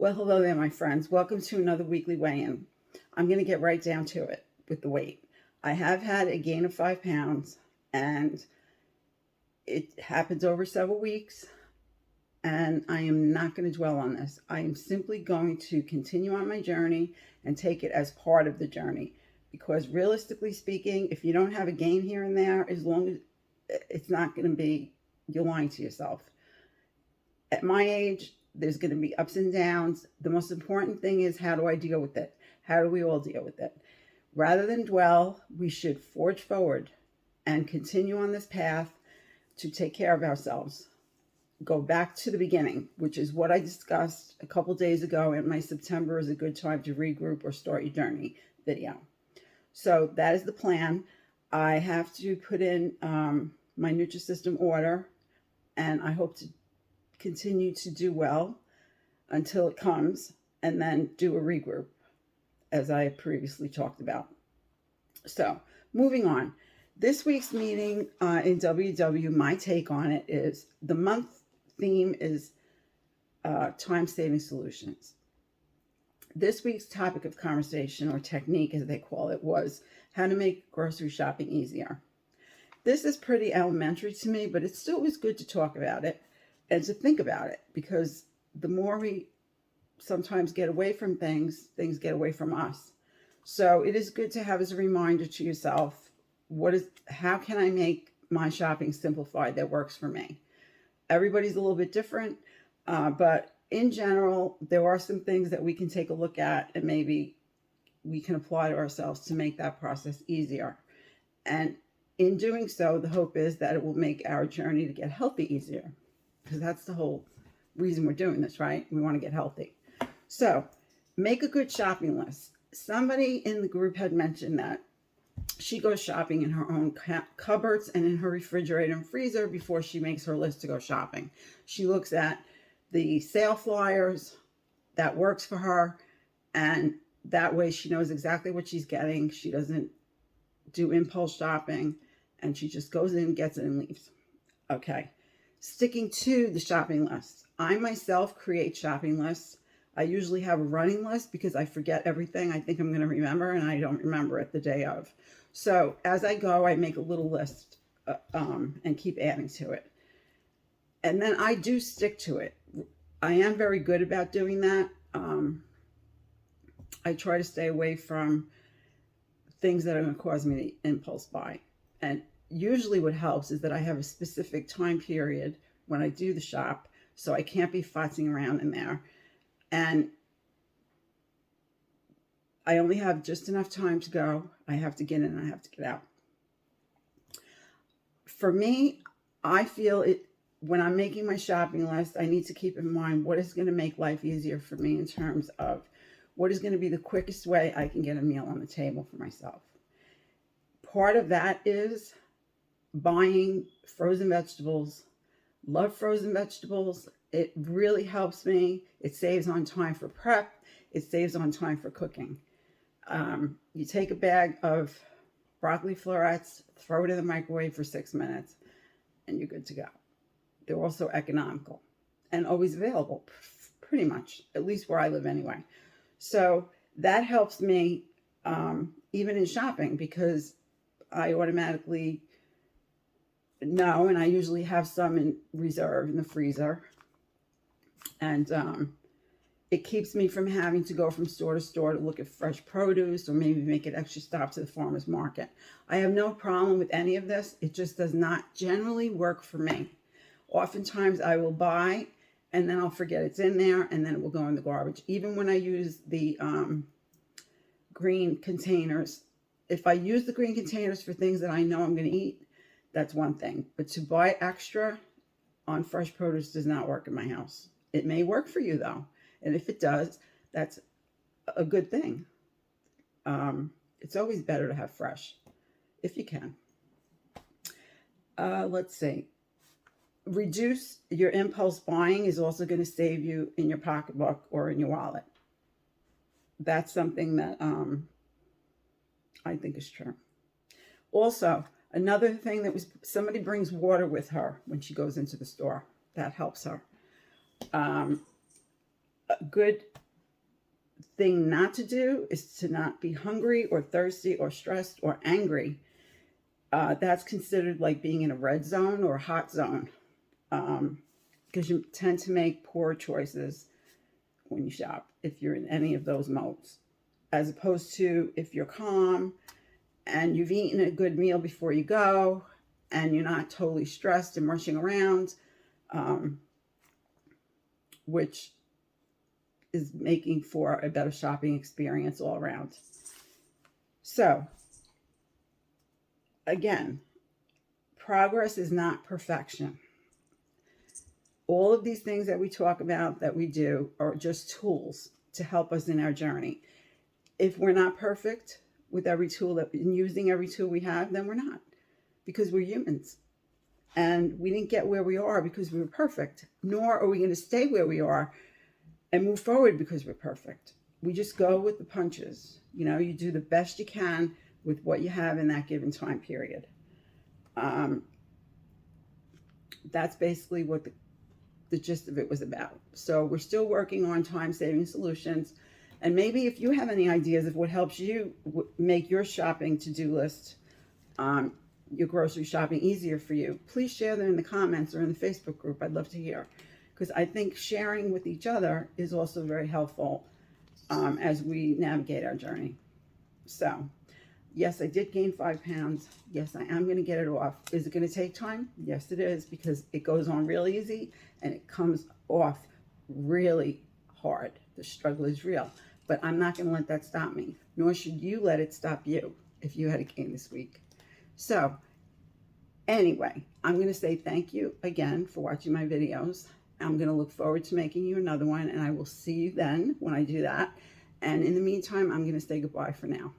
Well, hello there, my friends. Welcome to another weekly weigh-in. I'm going to get right down to it with the weight. I have had a gain of 5 pounds, and it happens over several weeks, and I am not going to dwell on this. I am simply going to continue on my journey and take it as part of the journey, because realistically speaking, if you don't have a gain here and there, as long as it's not going to be, you're lying to yourself. At my age, there's going to be ups and downs. The most important thing is, how do I deal with it? How do we all deal with it? Rather than dwell, we should forge forward and continue on this path to take care of ourselves. Go back to the beginning, which is what I discussed a couple days ago in my September is a good time to regroup or start your journey video. So that is the plan. I have to put in my Nutrisystem order, and I hope to continue to do well until it comes, and then do a regroup, as I previously talked about. So moving on, this week's meeting in WW, my take on it is the month theme is time-saving solutions. This week's topic of conversation, or technique as they call it, was how to make grocery shopping easier. This is pretty elementary to me, but it still was good to talk about it and to think about it, because the more we sometimes get away from things get away from us. So it is good to have as a reminder to yourself, how can I make my shopping simplified that works for me? Everybody's a little bit different, but in general, there are some things that we can take a look at and maybe we can apply to ourselves to make that process easier. And in doing so, the hope is that it will make our journey to get healthy easier, because that's the whole reason we're doing this, right? We want to get healthy. So make a good shopping list. Somebody in the group had mentioned that she goes shopping in her own cupboards and in her refrigerator and freezer before she makes her list to go shopping. She looks at the sale flyers that works for her, and that way she knows exactly what she's getting. She doesn't do impulse shopping, and she just goes in, gets it, and leaves. Okay. Sticking to the shopping list. I myself create shopping lists. I usually have a running list because I forget everything I think I'm going to remember, and I don't remember it the day of. So as I go, I make a little list and keep adding to it. And then I do stick to it. I am very good about doing that. I try to stay away from things that are going to cause me to impulse buy. And usually what helps is that I have a specific time period when I do the shop, so I can't be futzing around in there. And I only have just enough time to go. I have to get in and I have to get out. For me, I feel it when I'm making my shopping list, I need to keep in mind what is going to make life easier for me in terms of what is going to be the quickest way I can get a meal on the table for myself. Part of that is buying frozen vegetables. Love frozen vegetables. It really helps me. It saves on time for prep. It saves on time for cooking. You take a bag of broccoli florets, throw it in the microwave for 6 minutes, and you're good to go. They're also economical and always available, pretty much, at least where I live anyway. So that helps me even in shopping, because I automatically know, and I usually have some in reserve in the freezer. And it keeps me from having to go from store to store to look at fresh produce, or maybe make an extra stop to the farmer's market. I have no problem with any of this. It just does not generally work for me. Oftentimes I will buy and then I'll forget it's in there, and then it will go in the garbage. Even when I use the green containers, if I use the green containers for things that I know I'm going to eat, that's one thing. But to buy extra on fresh produce does not work in my house. It may work for you though. And if it does, that's a good thing. It's always better to have fresh if you can. Let's see. Reduce your impulse buying is also going to save you in your pocketbook or in your wallet. That's something that I think is true. Also, another thing that was, somebody brings water with her when she goes into the store. That helps her. A good thing not to do is to not be hungry or thirsty or stressed or angry. That's considered like being in a red zone or a hot zone, because you tend to make poor choices when you shop if you're in any of those modes, as opposed to if you're calm and you've eaten a good meal before you go and you're not totally stressed and rushing around, which is making for a better shopping experience all around. So again, progress is not perfection. All of these things that we talk about, that we do, are just tools to help us in our journey. If we're not perfect with every tool and using every tool we have, then we're not, because we're humans. And we didn't get where we are because we were perfect, nor are we going to stay where we are and move forward because we're perfect. We just go with the punches. You know, you do the best you can with what you have in that given time period. That's basically what the gist of it was about. So we're still working on time-saving solutions. And maybe if you have any ideas of what helps you make your shopping to-do list, your grocery shopping easier for you, please share them in the comments or in the Facebook group. I'd love to hear, because I think sharing with each other is also very helpful as we navigate our journey. So yes, I did gain 5 pounds. Yes, I am going to get it off. Is it going to take time? Yes, it is, because it goes on real easy and it comes off really hard. The struggle is real, but I'm not going to let that stop me, nor should you let it stop you if you had a gain this week. So anyway, I'm going to say thank you again for watching my videos. I'm going to look forward to making you another one, and I will see you then when I do that. And in the meantime, I'm going to say goodbye for now.